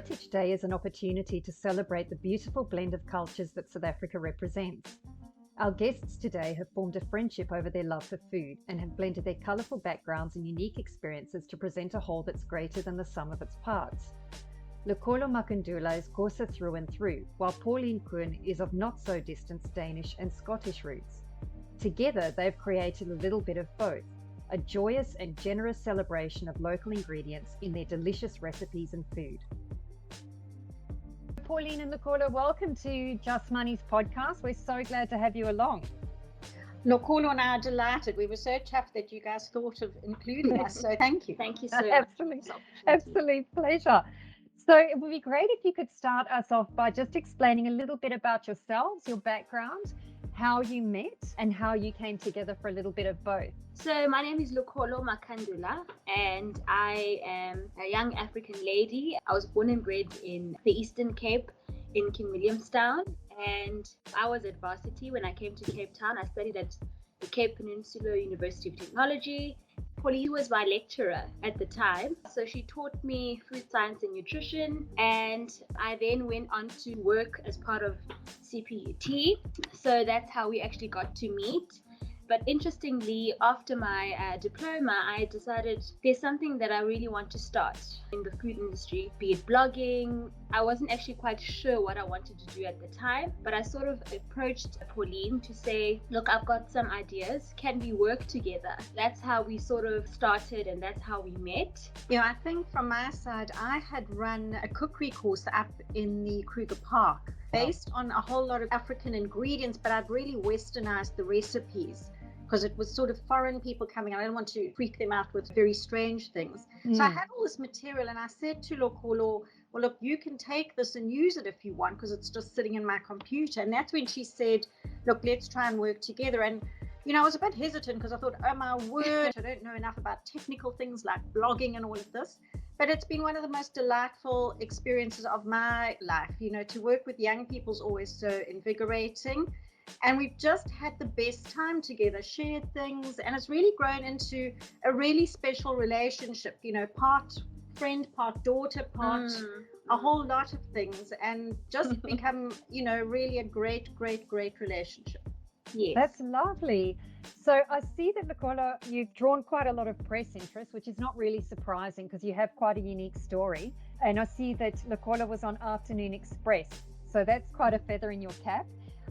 Heritage Day is an opportunity to celebrate the beautiful blend of cultures that South Africa represents. Our guests today have formed a friendship over their love for food and have blended their colourful backgrounds and unique experiences to present a whole that's greater than the sum of its parts. Lukholo Makandula is Xhosa through and through, while Pauline Koen is of not-so-distant Danish and Scottish roots. Together, they've created a little bit of both, a joyous and generous celebration of local ingredients in their delicious recipes and food. Pauline and Lukholo, welcome to Just Money's podcast. We're so glad to have you along. Lukholo and I are delighted. We were so chuffed that you guys thought of including us. So thank you. Thank you so much. Absolute pleasure. So it would be great if you could start us off by just explaining a little bit about yourselves, your background, how you met and how you came together for a little bit of both. So my name is Lukholo Makandula and I am a young African lady. I was born and bred in the Eastern Cape in King Williamstown, and I was at varsity when I came to Cape Town. I studied at the Cape Peninsula University of Technology. Pauline was my lecturer at the time, so she taught me food science and nutrition, and I then went on to work as part of CPUT. So that's how we actually got to meet. But interestingly, after my diploma, I decided there's something that I really want to start in the food industry, be it blogging. I wasn't actually quite sure what I wanted to do at the time, but I sort of approached Pauline to say, look, I've got some ideas. Can we work together? That's how we sort of started, and that's how we met. Yeah, I think from my side, I had run a cookery course up in the Kruger Park based on a whole lot of African ingredients, but I'd really westernized the recipes, because it was sort of foreign people coming. I didn't want to freak them out with very strange things. So I had all this material, and I said to Lukholo, well, look, you can take this and use it if you want, because it's just sitting in my computer. And that's when she said, look, let's try and work together. And, you know, I was a bit hesitant because I thought, oh my word, I don't know enough about technical things like blogging and all of this. But it's been one of the most delightful experiences of my life. You know, to work with young people is always so invigorating. And we've just had the best time together, shared things, and it's really grown into a really special relationship, you know, part friend, part daughter, part a whole lot of things, and just become, you know, really a great relationship. Yes. That's lovely. So I see that, Lukholo, you've drawn quite a lot of press interest, which is not really surprising because you have quite a unique story. And I see that Lukholo was on Afternoon Express. So that's quite a feather in your cap.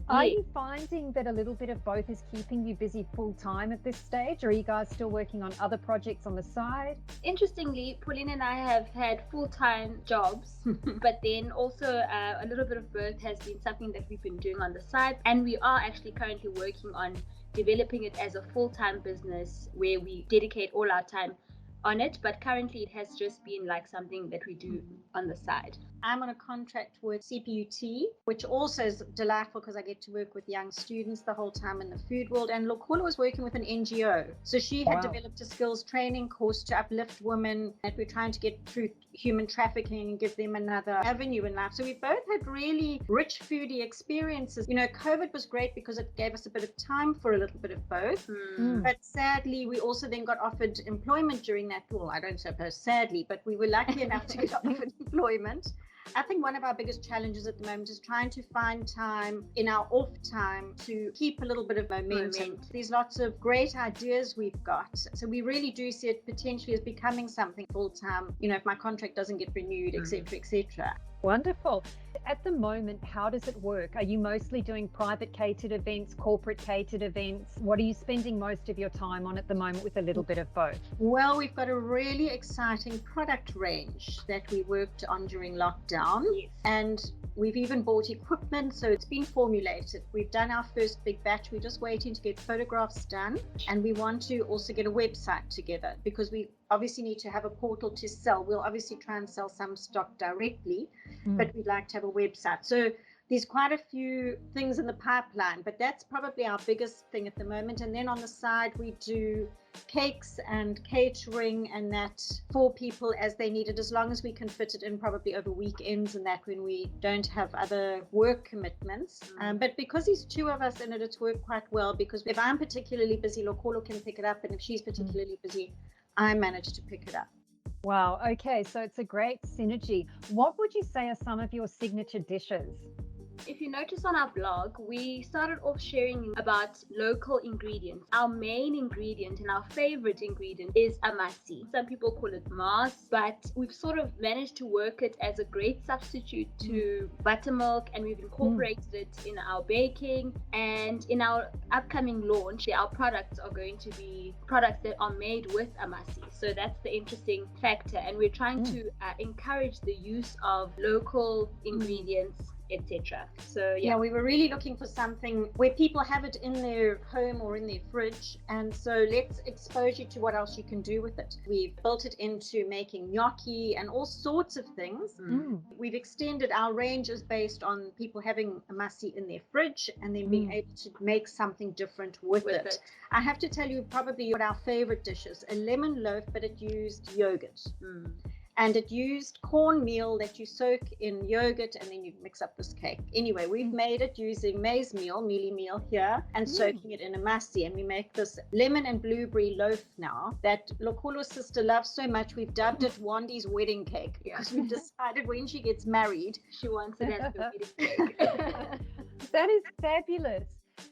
Are you finding that a little bit of both is keeping you busy full time at this stage, or are you guys still working on other projects on the side? Interestingly, Pauline and I have had full-time jobs, but then also a little bit of both has been something that we've been doing on the side, and we are actually currently working on developing it as a full-time business where we dedicate all our time on it, but currently it has just been like something that we do on the side. I'm on a contract with CPUT, which also is delightful because I get to work with young students the whole time in the food world. And Lukholo was working with an NGO. So she had developed a skills training course to uplift women that we're trying to get through human trafficking and give them another avenue in life. So we both had really rich foodie experiences. You know, COVID was great because it gave us a bit of time for a little bit of both. But sadly, we also then got offered employment during that. Well, I don't suppose sadly, but we were lucky enough to get offered employment. I think one of our biggest challenges at the moment is trying to find time in our off time to keep a little bit of momentum. There's lots of great ideas we've got. So we really do see it potentially as becoming something full time, you know, if my contract doesn't get renewed, etc., etc. Wonderful. At the moment, how does it work? Are you mostly doing private catered events, corporate catered events? What are you spending most of your time on at the moment with a little bit of both? Well, we've got a really exciting product range that we worked on during lockdown. Yes. And we've even bought equipment, so it's been formulated. We've done our first big batch. We're just waiting to get photographs done. And we want to also get a website together because we obviously need to have a portal to sell. We'll obviously try and sell some stock directly, but we'd like to have a website. So there's quite a few things in the pipeline, but that's probably our biggest thing at the moment. And then on the side, we do cakes and catering and that for people as they need it, as long as we can fit it in probably over weekends and that when we don't have other work commitments. But because there's two of us in it, it's worked quite well, because if I'm particularly busy, Lukholo can pick it up, and if she's particularly busy, I manage to pick it up. Wow. Okay. So it's a great synergy. What would you say are some of your signature dishes? If you notice on our blog, we started off sharing about local ingredients. Our main ingredient and our favorite ingredient is amasi. Some people call it mas, but we've sort of managed to work it as a great substitute to buttermilk, and we've incorporated it in our baking. And in our upcoming launch, our products are going to be products that are made with amasi. So that's the interesting factor. And we're trying to encourage the use of local ingredients, etc. So Yeah, we were really looking for something where people have it in their home or in their fridge. And so let's expose you to what else you can do with it. We've built it into making gnocchi and all sorts of things. We've extended our ranges based on people having amasi in their fridge and then being able to make something different with it. I have to tell you probably what our favorite dish is, a lemon loaf, but it used yogurt. And it used cornmeal that you soak in yogurt and then you mix up this cake. Anyway, we've made it using maize meal, mealie meal here, and soaking it in amasi. And we make this lemon and blueberry loaf now that Lukholo's sister loves so much. We've dubbed it Wandy's wedding cake because we've decided when she gets married, she wants it as the wedding cake. That is fabulous.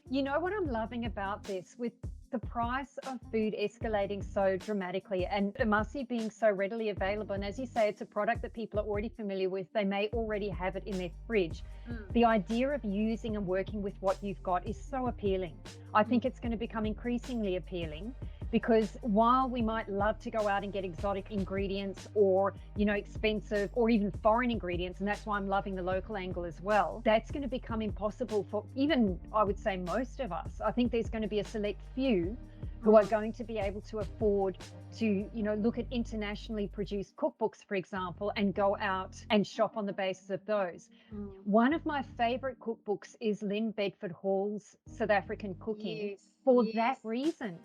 You know what I'm loving about this, with the price of food escalating so dramatically and amasi being so readily available, and as you say, it's a product that people are already familiar with. They may already have it in their fridge. The idea of using and working with what you've got is so appealing. I think it's going to become increasingly appealing, because while we might love to go out and get exotic ingredients or, you know, expensive or even foreign ingredients, and that's why I'm loving the local angle as well, that's going to become impossible for even, I would say, most of us. I think there's going to be a select few who are going to be able to afford to, you know, look at internationally produced cookbooks, for example, and go out and shop on the basis of those. One of my favorite cookbooks is Lynn Bedford Hall's South African Cooking. That reason,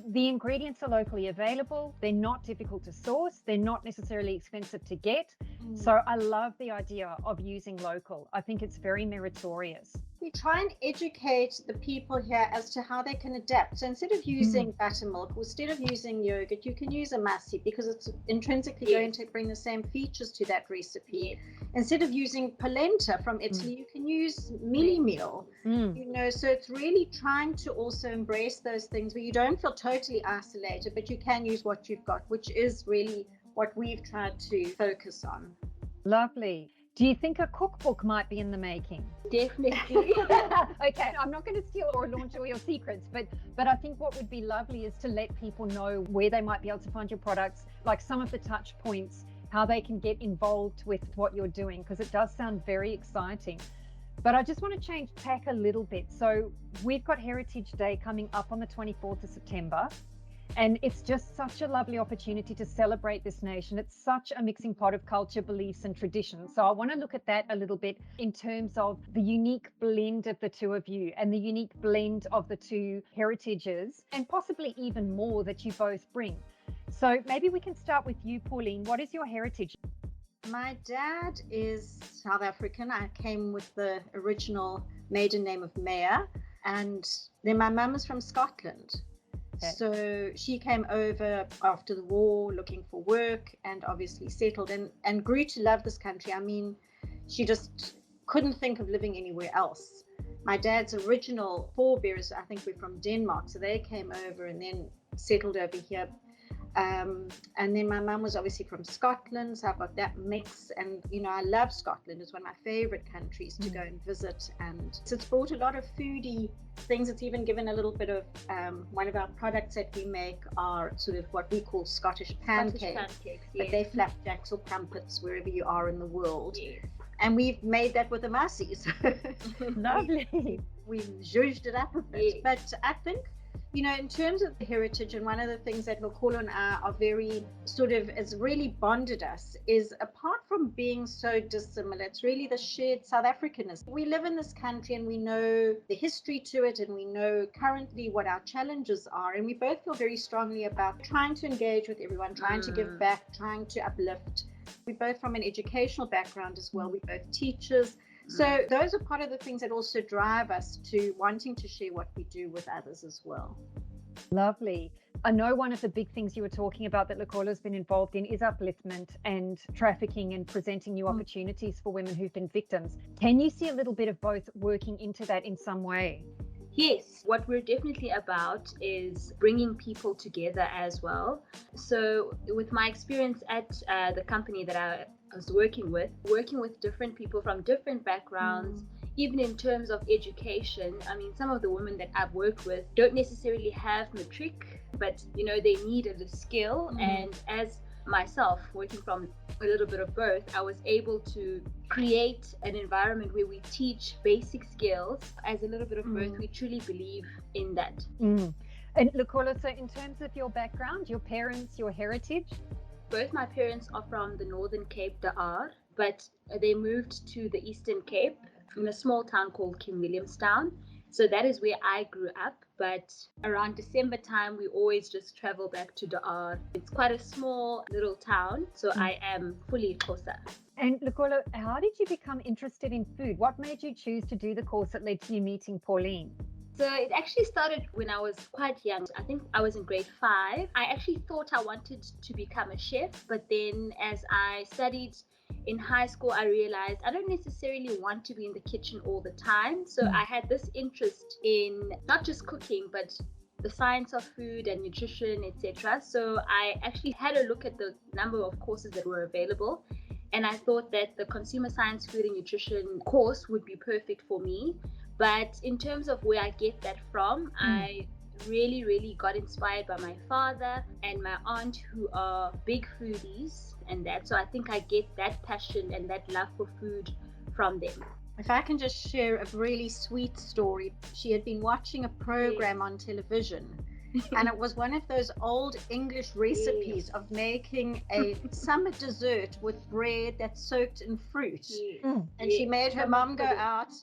the ingredients are locally available. They're not difficult to source. They're not necessarily expensive to get. So I love the idea of using local. I think it's very meritorious. We try and educate the people here as to how they can adapt. So instead of using buttermilk, or instead of using yogurt, you can use amasi because it's intrinsically going to bring the same features to that recipe. Instead of using polenta from Italy, you can use mealie meal. You know, so it's really trying to also embrace those things where you don't feel totally isolated, but you can use what you've got, which is really what we've tried to focus on. Lovely. Do you think a cookbook might be in the making? Definitely. Okay, I'm not going to steal or launch all your secrets, but I think what would be lovely is to let people know where they might be able to find your products, like some of the touch points, how they can get involved with what you're doing, because it does sound very exciting. But I just want to change tack a little bit. So we've got Heritage Day coming up on the 24th of September. And it's just such a lovely opportunity to celebrate this nation. It's such a mixing pot of culture, beliefs, and traditions. So I want to look at that a little bit in terms of the unique blend of the two of you and the unique blend of the two heritages, and possibly even more that you both bring. So maybe we can start with you, Pauline. What is your heritage? My dad is South African. I came with the original maiden name of Meyer. And then my mum is from Scotland. Okay. So she came over after the war looking for work and obviously settled and grew to love this country. I mean, she just couldn't think of living anywhere else. My dad's original forebears, I think, were from Denmark. So they came over and then settled over here. And then my mum was obviously from Scotland, so I've got that mix. And, you know, I love Scotland. It's one of my favorite countries to go and visit. And so it's brought a lot of foodie things. It's even given a little bit of, one of our products that we make are sort of what we call Scottish pancakes. But they're flapjacks or crumpets wherever you are in the world. Yes. And we've made that with amasi. So lovely. We've zhuzhed it up a bit. Yes. But I think, you know, in terms of the heritage, and one of the things that Lukholo and I are very sort of has really bonded us is, apart from being so dissimilar, it's really the shared South Africanism. We live in this country and we know the history to it, and we know currently what our challenges are, and we both feel very strongly about trying to engage with everyone, trying to give back, trying to uplift. We're both from an educational background as well. We're both teachers. So those are part of the things that also drive us to wanting to share what we do with others as well. Lovely. I know one of the big things you were talking about that Lukholo has been involved in is upliftment and trafficking and presenting new opportunities for women who've been victims. Can you see a little bit of both working into that in some way? Yes, what we're definitely about is bringing people together as well. So, with my experience at the company that I was working with different people from different backgrounds, even in terms of education, I mean, some of the women that I've worked with don't necessarily have matric, but they needed a skill. And as myself, working from a little bit of both, I was able to create an environment where we teach basic skills. As a little bit of both, we truly believe in that. And Lukholo, so in terms of your background, your parents, your heritage? Both my parents are from the Northern Cape, Daar, but they moved to the Eastern Cape in a small town called King Williamstown. So that is where I grew up. But around December time, we always just travel back to Daar. It's quite a small little town, so I am fully Xhosa. And Lukholo, how did you become interested in food? What made you choose to do the course that led to you meeting Pauline? So it actually started when I was quite young. I think I was in grade 5. I actually thought I wanted to become a chef, but then as I studied in high school, I realized I don't necessarily want to be in the kitchen all the time. So I had this interest in not just cooking, but the science of food and nutrition, etc. So I actually had a look at the number of courses that were available. And I thought that the consumer science, food and nutrition course would be perfect for me. But in terms of where I get that from, I really got inspired by my father and my aunt, who are big foodies and that. So I think I get that passion and that love for food from them. If I can just share a really sweet story. She had been watching a program on television, and it was one of those old English recipes of making a summer dessert with bread that's soaked in fruit. And she made her mum go out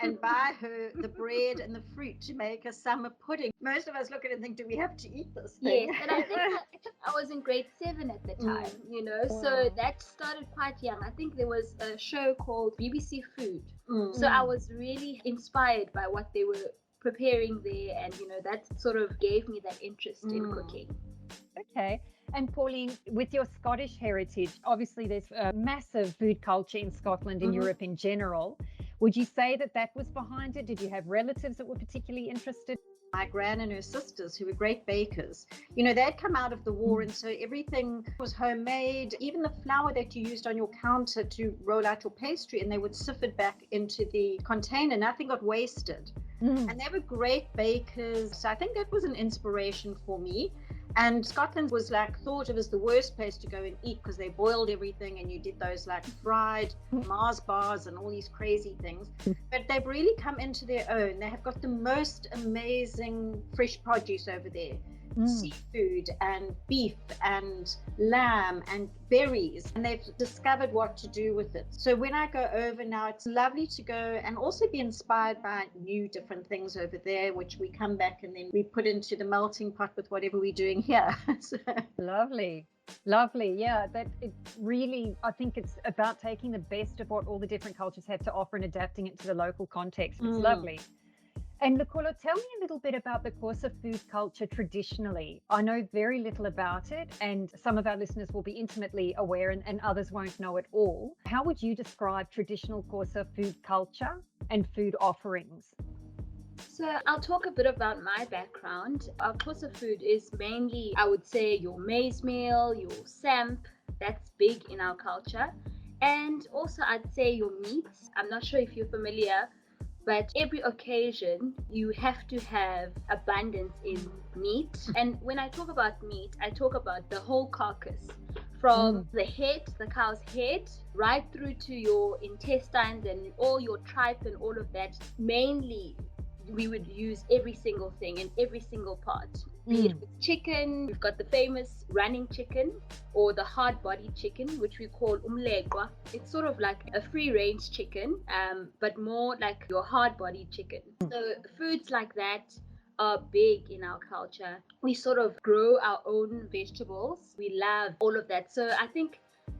and buy her the bread and the fruit to make a summer pudding. Most of us look at it and think, do we have to eat this thing? Yes, and I think I was in grade 7 at the time, so that started quite young. I think there was a show called BBC Food. So I was really inspired by what they were preparing there, and that sort of gave me that interest in cooking. Okay. And Pauline, with your Scottish heritage, obviously there's a massive food culture in Scotland and Europe in general. Would you say that was behind it? Did you have relatives that were particularly interested? My gran and her sisters, who were great bakers, they'd come out of the war, and so everything was homemade. Even the flour that you used on your counter to roll out your pastry, and they would sift it back into the container. Nothing got wasted. And they were great bakers. So I think that was an inspiration for me. And Scotland was thought of as the worst place to go and eat because they boiled everything, and you did those fried Mars bars and all these crazy things. But they've really come into their own. They have got the most amazing fresh produce over there. Seafood and beef and lamb and berries, and they've discovered what to do with it. So when I go over now, it's lovely to go and also be inspired by new different things over there, which we come back and then we put into the melting pot with whatever we're doing here. Lovely. Yeah, that it really, I think it's about taking the best of what all the different cultures have to offer and adapting it to the local context. It's lovely. And Lukholo, tell me a little bit about the course of food culture traditionally. I know very little about it, and some of our listeners will be intimately aware and others won't know it all. How would you describe traditional course of food culture and food offerings? So I'll talk a bit about my background. Our course of food is mainly, I would say, your maize meal, your samp. That's big in our culture. And also I'd say your meats. I'm not sure if you're familiar, but every occasion you have to have abundance in meat. And when I talk about meat, I talk about the whole carcass, from the head, the cow's head, right through to your intestines and all your tripe and all of that. Mainly we would use every single thing in every single part. Be it with chicken, we've got the famous running chicken or the hard-bodied chicken, which we call umleqwa. It's sort of like a free-range chicken, but more like your hard-bodied chicken. So foods like that are big in our culture. We sort of grow our own vegetables. We love all of that. So I think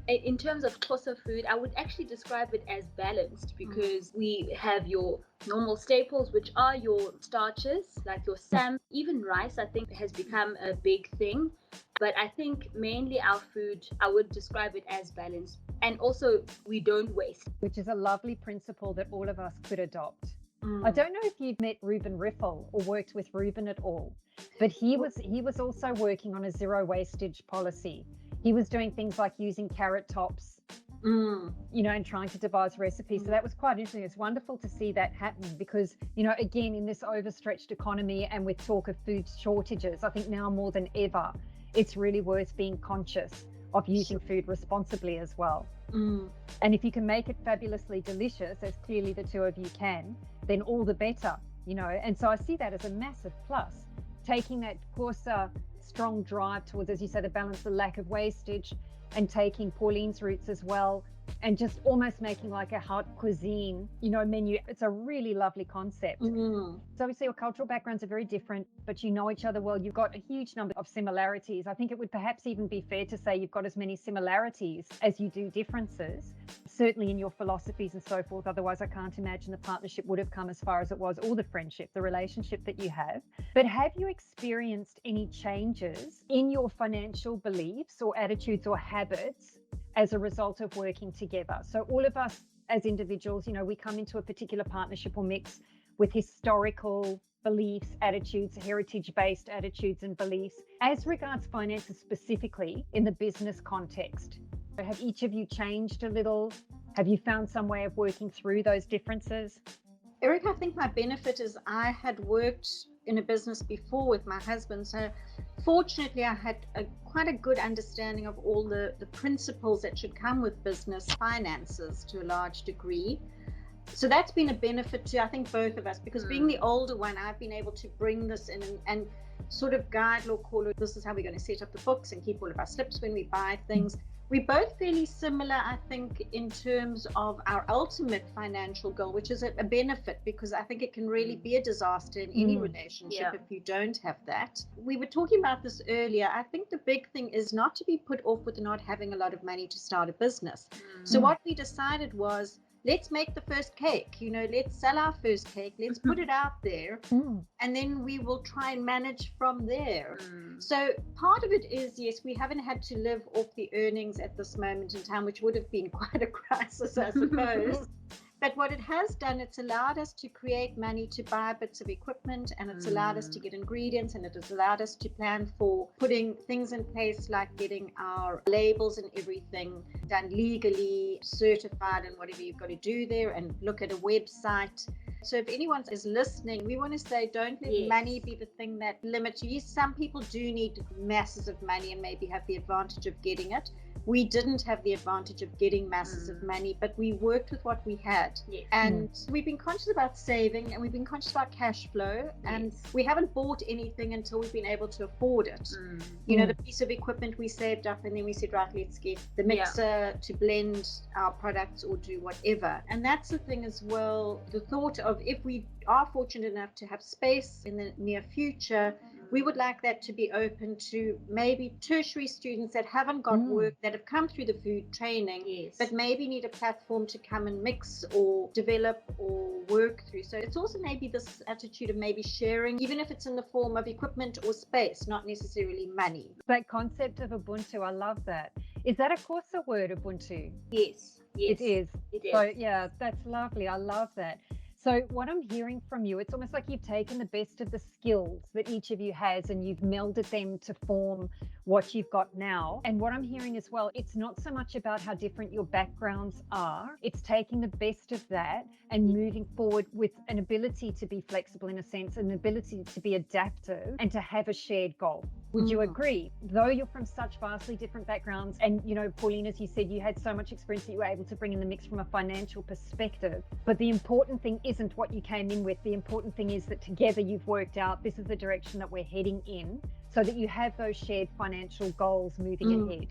In terms of Xhosa food, I would actually describe it as balanced because we have your normal staples, which are your starches, like your sam, even rice, I think has become a big thing. But I think mainly our food, I would describe it as balanced. And also, we don't waste. Which is a lovely principle that all of us could adopt. I don't know if you've met Ruben Riffel or worked with Ruben at all, but he was also working on a zero wastage policy. He was doing things like using carrot tops, and trying to devise recipes. So that was quite interesting. It's wonderful to see that happen because, again, in this overstretched economy and with talk of food shortages, I think now more than ever, it's really worth being conscious of using food responsibly as well. And if you can make it fabulously delicious, as clearly the two of you can, then all the better, And so I see that as a massive plus. Taking that, of course, strong drive towards, as you say, the balance, the lack of wastage, and taking Pauline's roots as well, and just almost making like a haute cuisine, menu. It's a really lovely concept. So obviously your cultural backgrounds are very different, but you know each other well. You've got a huge number of similarities. I think it would perhaps even be fair to say you've got as many similarities as you do differences, certainly in your philosophies and so forth. Otherwise, I can't imagine the partnership would have come as far as it was, or the friendship, the relationship that you have. But have you experienced any changes in your financial beliefs or attitudes or habits as a result of working together? So all of us as individuals, we come into a particular partnership or mix with historical beliefs, attitudes, heritage-based attitudes and beliefs. As regards finances specifically in the business context, have each of you changed a little? Have you found some way of working through those differences? Eric, I think my benefit is I had worked in a business before with my husband. So fortunately, I had quite a good understanding of all the principles that should come with business finances to a large degree. So that's been a benefit to, I think, both of us, because being the older one, I've been able to bring this in and sort of guide Lukholo. This is how we're going to set up the books and keep all of our slips when we buy things. We're both fairly similar, I think, in terms of our ultimate financial goal, which is a benefit, because I think it can really be a disaster in any relationship if you don't have that. We were talking about this earlier. I think the big thing is not to be put off with not having a lot of money to start a business. So what we decided was, let's make the first cake, let's sell our first cake, let's put it out there, and then we will try and manage from there. So part of it is, yes, we haven't had to live off the earnings at this moment in time, which would have been quite a crisis, I suppose. But what it has done, it's allowed us to create money to buy bits of equipment, and it's allowed us to get ingredients, and it has allowed us to plan for putting things in place like getting our labels and everything done legally, certified, and whatever you've got to do there, and look at a website. So if anyone is listening, we want to say, don't let money be the thing that limits you. Yes, some people do need masses of money and maybe have the advantage of getting it. We didn't have the advantage of getting masses of money, but we worked with what we had. And we've been conscious about saving, and we've been conscious about cash flow, and we haven't bought anything until we've been able to afford it. The piece of equipment we saved up, and then we said, right, let's get the mixer to blend our products or do whatever. And that's the thing as well, the thought of, if we are fortunate enough to have space in the near future, we would like that to be open to maybe tertiary students that haven't got work, that have come through the food training, but maybe need a platform to come and mix or develop or work through. So it's also maybe this attitude of maybe sharing, even if it's in the form of equipment or space, not necessarily money. That concept of Ubuntu, I love that. Is that a Xhosa word, Ubuntu? Yes. It is. So yeah, that's lovely. I love that. So what I'm hearing from you, it's almost like you've taken the best of the skills that each of you has and you've melded them to form what you've got now. And what I'm hearing as well, it's not so much about how different your backgrounds are. It's taking the best of that and moving forward with an ability to be flexible, in a sense, an ability to be adaptive and to have a shared goal. Would you agree? Though you're from such vastly different backgrounds, and Pauline, as you said, you had so much experience that you were able to bring in the mix from a financial perspective. But the important thing isn't what you came in with. The important thing is that together you've worked out this is the direction that we're heading in, so that you have those shared financial goals moving ahead.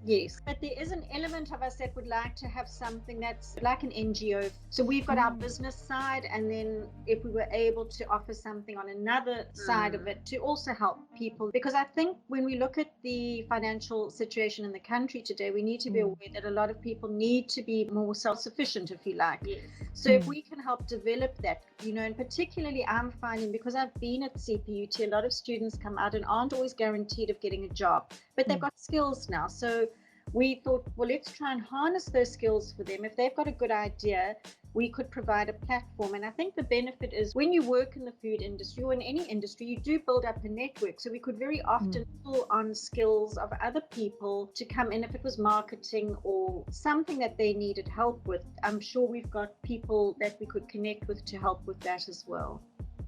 Yes, but there is an element of us that would like to have something that's like an NGO. So we've got our business side, and then if we were able to offer something on another side of it to also help people. Because I think when we look at the financial situation in the country today, we need to be aware that a lot of people need to be more self-sufficient, if you like. Yes. So if we can help develop that, and particularly I'm finding, because I've been at CPUT, a lot of students come out and aren't always guaranteed of getting a job, but they've got skills now. So we thought, well, let's try and harness those skills for them. If they've got a good idea, we could provide a platform. And I think the benefit is when you work in the food industry or in any industry, you do build up a network. So we could very often pull on skills of other people to come in if it was marketing or something that they needed help with. I'm sure we've got people that we could connect with to help with that as well.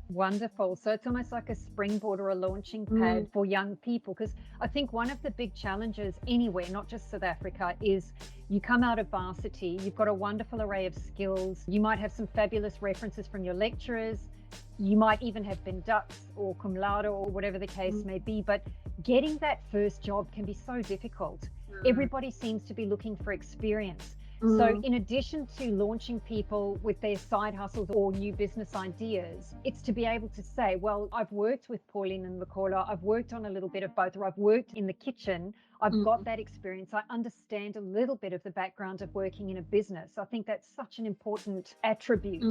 Wonderful. So it's almost like a springboard or a launching pad for young people, because I think one of the big challenges anywhere, not just South Africa, is you come out of varsity, you've got a wonderful array of skills, you might have some fabulous references from your lecturers, you might even have been dux or cum laude or whatever the case may be, but getting that first job can be so difficult. Everybody seems to be looking for experience. So in addition to launching people with their side hustles or new business ideas, it's to be able to say, well, I've worked with Pauline and Lukholo, I've worked on a little bit of both, or I've worked in the kitchen, I've got that experience, I understand a little bit of the background of working in a business. I think that's such an important attribute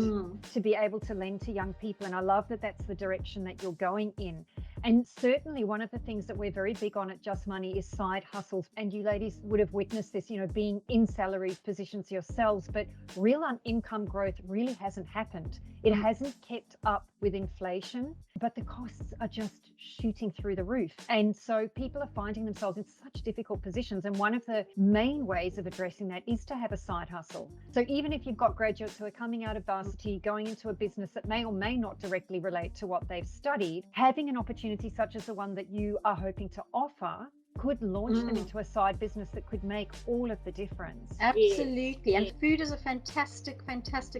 to be able to lend to young people. And I love that that's the direction that you're going in. And certainly one of the things that we're very big on at Just Money is side hustles. And you ladies would have witnessed this, being in salaried positions yourselves, but real income growth really hasn't happened. It hasn't kept up with inflation, but the costs are just shooting through the roof. And so people are finding themselves in such difficult positions. And one of the main ways of addressing that is to have a side hustle. So even if you've got graduates who are coming out of varsity, going into a business that may or may not directly relate to what they've studied, having an opportunity such as the one that you are hoping to offer could launch them into a side business that could make all of the difference. Absolutely. And food is a fantastic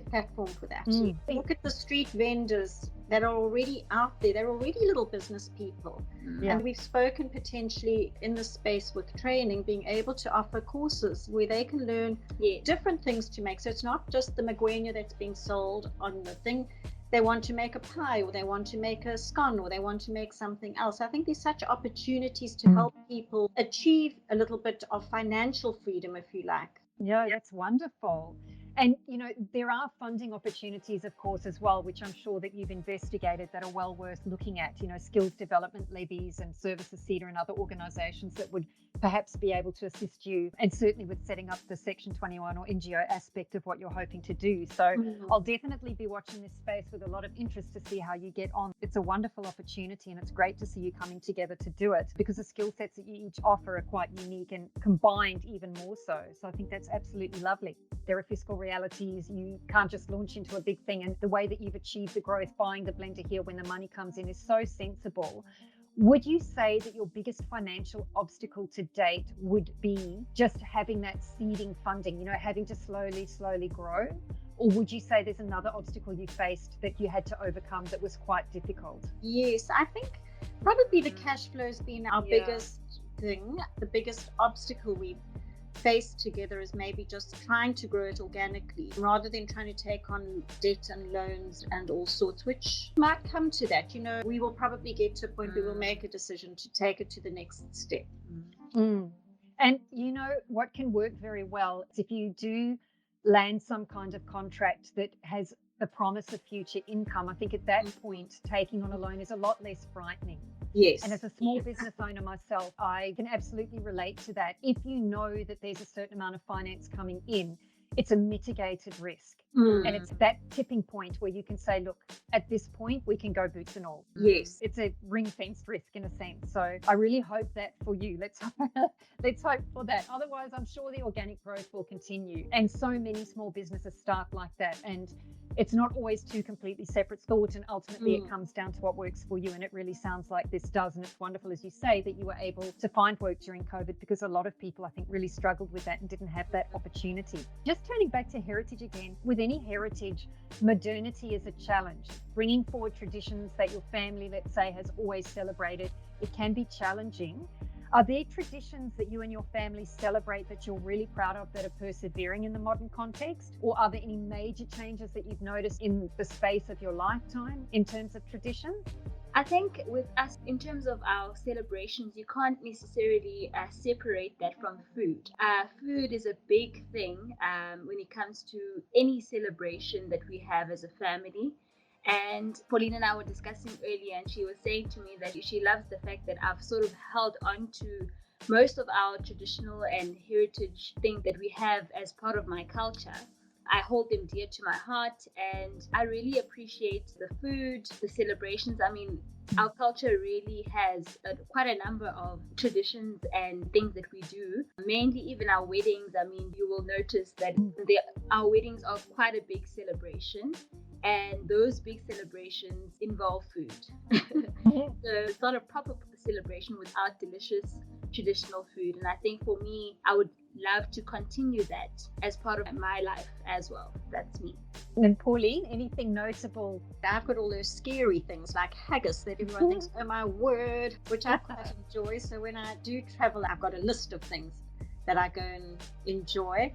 platform for that. Look at the street vendors that are already out there. They're already little business people. And we've spoken potentially in the space with training, being able to offer courses where they can learn different things to make. So it's not just the magwenya that's being sold on the thing. They want to make a pie, or they want to make a scone, or they want to make something else. I think there's such opportunities to help people achieve a little bit of financial freedom, if you like. Yeah, that's wonderful. And, there are funding opportunities, of course, as well, which I'm sure that you've investigated that are well worth looking at, skills development levies and Services CEDA and other organisations that would perhaps be able to assist you, and certainly with setting up the Section 21 or NGO aspect of what you're hoping to do. So I'll definitely be watching this space with a lot of interest to see how you get on. It's a wonderful opportunity, and it's great to see you coming together to do it, because the skill sets that you each offer are quite unique and combined even more so. So I think that's absolutely lovely. There are fiscal realities. You can't just launch into a big thing, and the way that you've achieved the growth, buying the blender here when the money comes in, is so sensible. Would you say that your biggest financial obstacle to date would be just having that seeding funding, having to slowly grow? Or would you say there's another obstacle you faced that you had to overcome that was quite difficult? Yes, I think probably the cash flow has been our biggest thing. The biggest obstacle we've faced together is maybe just trying to grow it organically rather than trying to take on debt and loans and all sorts, which might come to that. We will probably get to a point where we'll make a decision to take it to the next step. And what can work very well is if you do land some kind of contract that has the promise of future income. I think at that point, taking on a loan is a lot less frightening. Yes. And as a small business owner myself, I can absolutely relate to that. If you know that there's a certain amount of finance coming in, it's a mitigated risk. And it's that tipping point where you can say, look, at this point, we can go boots and all. Yes. It's a ring-fenced risk in a sense. So I really hope that for you. Let's hope for that. Otherwise, I'm sure the organic growth will continue. And so many small businesses start like that. And it's not always two completely separate thoughts, and ultimately it comes down to what works for you. And it really sounds like this does. And it's wonderful, as you say, that you were able to find work during COVID, because a lot of people, I think, really struggled with that and didn't have that opportunity. Just turning back to heritage again, with any heritage, modernity is a challenge. Bringing forward traditions that your family, let's say, has always celebrated, it can be challenging. Are there traditions that you and your family celebrate that you're really proud of that are persevering in the modern context? Or are there any major changes that you've noticed in the space of your lifetime in terms of traditions? I think with us, in terms of our celebrations, you can't necessarily separate that from food. Food is a big thing when it comes to any celebration that we have as a family. And Pauline and I were discussing earlier, and she was saying to me that she loves the fact that I've sort of held on to most of our traditional and heritage things that we have as part of my culture. I hold them dear to my heart, and I really appreciate the food, the celebrations. I mean, our culture really has quite a number of traditions and things that we do. Mainly, even our weddings. I mean, you will notice that our weddings are quite a big celebration, and those big celebrations involve food. So it's not a proper celebration without delicious traditional food. And I think for me, I would love to continue that as part of my life as well. That's me. And Pauline, anything notable? I've got all those scary things like haggis that everyone thinks, oh my word, which I quite enjoy. So when I do travel, I've got a list of things that I go and enjoy.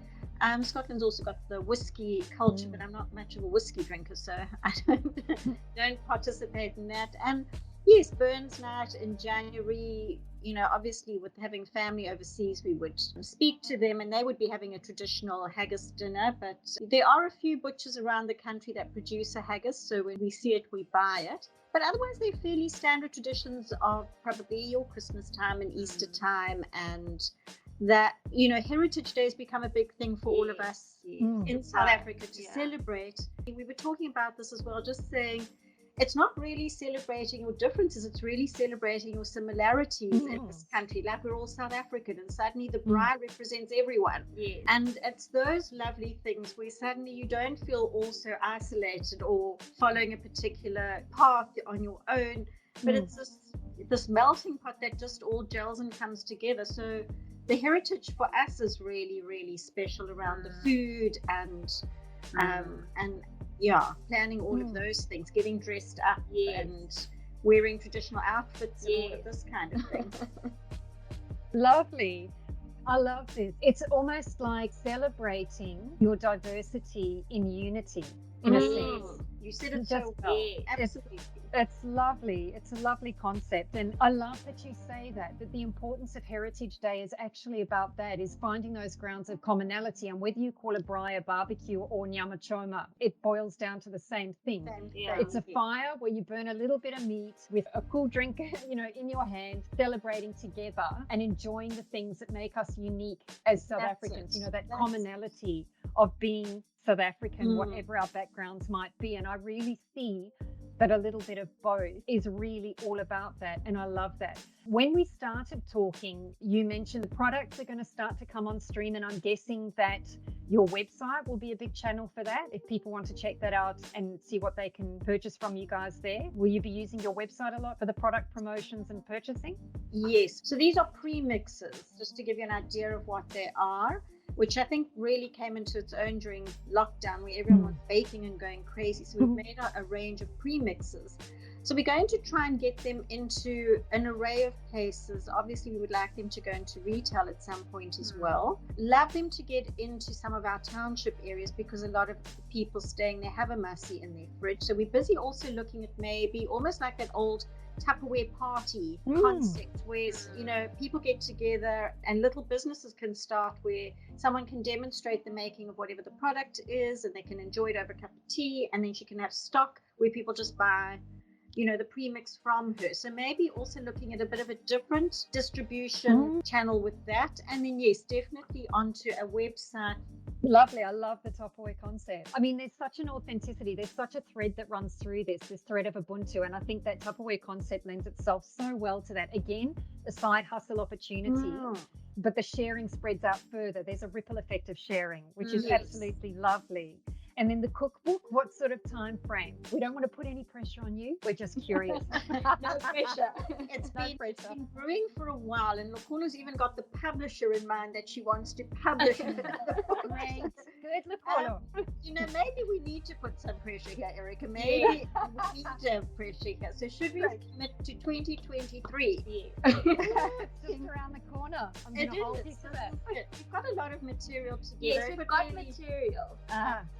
Scotland's also got the whiskey culture, but I'm not much of a whiskey drinker, so I don't participate in that. And yes, Burns Night in January, you know, obviously with having family overseas, we would speak to them and they would be having a traditional haggis dinner. But there are a few butchers around the country that produce a haggis, so when we see it, we buy it. But otherwise, they're fairly standard traditions of probably your Christmas time and Easter time, and that, you know, Heritage Day has become a big thing for all of us in South Africa to celebrate. We were talking about this as well, just saying it's not really celebrating your differences, it's really celebrating your similarities in this country. Like, we're all South African, and suddenly the bride represents everyone. And it's those lovely things where suddenly you don't feel also isolated or following a particular path on your own, but it's this melting pot that just all gels and comes together. So the heritage for us is really, really special around the food and planning all of those things, getting dressed up and wearing traditional outfits and all of this kind of thing. Lovely. I love this. It's almost like celebrating your diversity in unity, in a sense. You said it so well. Absolutely. It's lovely. It's a lovely concept. And I love that you say that the importance of Heritage Day is actually about that, is finding those grounds of commonality. And whether you call it braai, a barbecue, or nyama choma, it boils down to the same thing. It's a fire where you burn a little bit of meat with a cool drink, you know, in your hand, celebrating together and enjoying the things that make us unique as South Africans. You know, that commonality of being South African, whatever our backgrounds might be. And I really see that a little bit of both is really all about that. And I love that. When we started talking, you mentioned the products are going to start to come on stream. And I'm guessing that your website will be a big channel for that. If people want to check that out and see what they can purchase from you guys there, will you be using your website a lot for the product promotions and purchasing? Yes. So these are premixes, just to give you an idea of what they are, which I think really came into its own during lockdown, where everyone was baking and going crazy. So we've made a range of premixes. So we're going to try and get them into an array of places. Obviously, we would like them to go into retail at some point as well. Love them to get into some of our township areas, because a lot of the people staying there have a mussy in their fridge. So we're busy also looking at maybe almost like that old Tupperware party concept, where, you know, people get together and little businesses can start where someone can demonstrate the making of whatever the product is, and they can enjoy it over a cup of tea, and then she can have stock where people just buy, you know, the premix from her. So maybe also looking at a bit of a different distribution channel with that. And then yes, definitely onto a website. Lovely. I love the Tupperware concept. I mean, there's such an authenticity. There's such a thread that runs through this thread of Ubuntu. And I think that Tupperware concept lends itself so well to that. Again, the side hustle opportunity, but the sharing spreads out further. There's a ripple effect of sharing, which is absolutely lovely. And then the cookbook, what sort of time frame? We don't want to put any pressure on you. We're just curious. No pressure. It's been brewing for a while, and Lukholo's even got the publisher in mind that she wants to publish. good, Lukholo? Maybe we need to put some pressure here, Erica. Maybe we need to have pressure here. So should we commit to 2023? Yeah. It's just around the corner. I'm going to hold you to that. We've got a lot of material together. Yes, we've got material.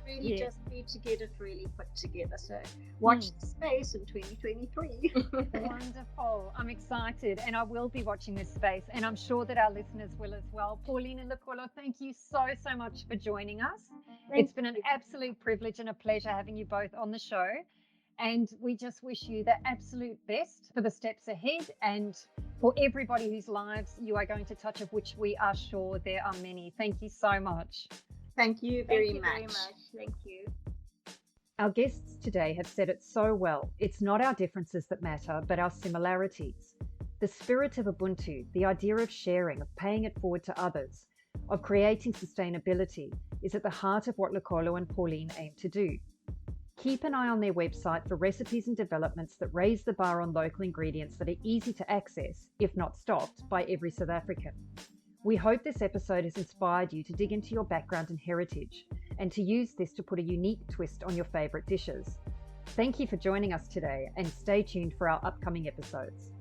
Really just need to get it really put together. So watch the space in 2023. Wonderful. I'm excited, and I will be watching this space, and I'm sure that our listeners will as well. Pauline and Lukholo, thank you so much for joining us. It's been an absolute privilege and a pleasure having you both on the show, and we just wish you the absolute best for the steps ahead and for everybody whose lives you are going to touch, of which we are sure there are many. Thank you so much. Thank you very much. Thank you. Our guests today have said it so well. It's not our differences that matter, but our similarities. The spirit of Ubuntu, the idea of sharing, of paying it forward to others, of creating sustainability, is at the heart of what Lukholo and Pauline aim to do. Keep an eye on their website for recipes and developments that raise the bar on local ingredients that are easy to access, if not stocked, by every South African. We hope this episode has inspired you to dig into your background and heritage, and to use this to put a unique twist on your favourite dishes. Thank you for joining us today, and stay tuned for our upcoming episodes.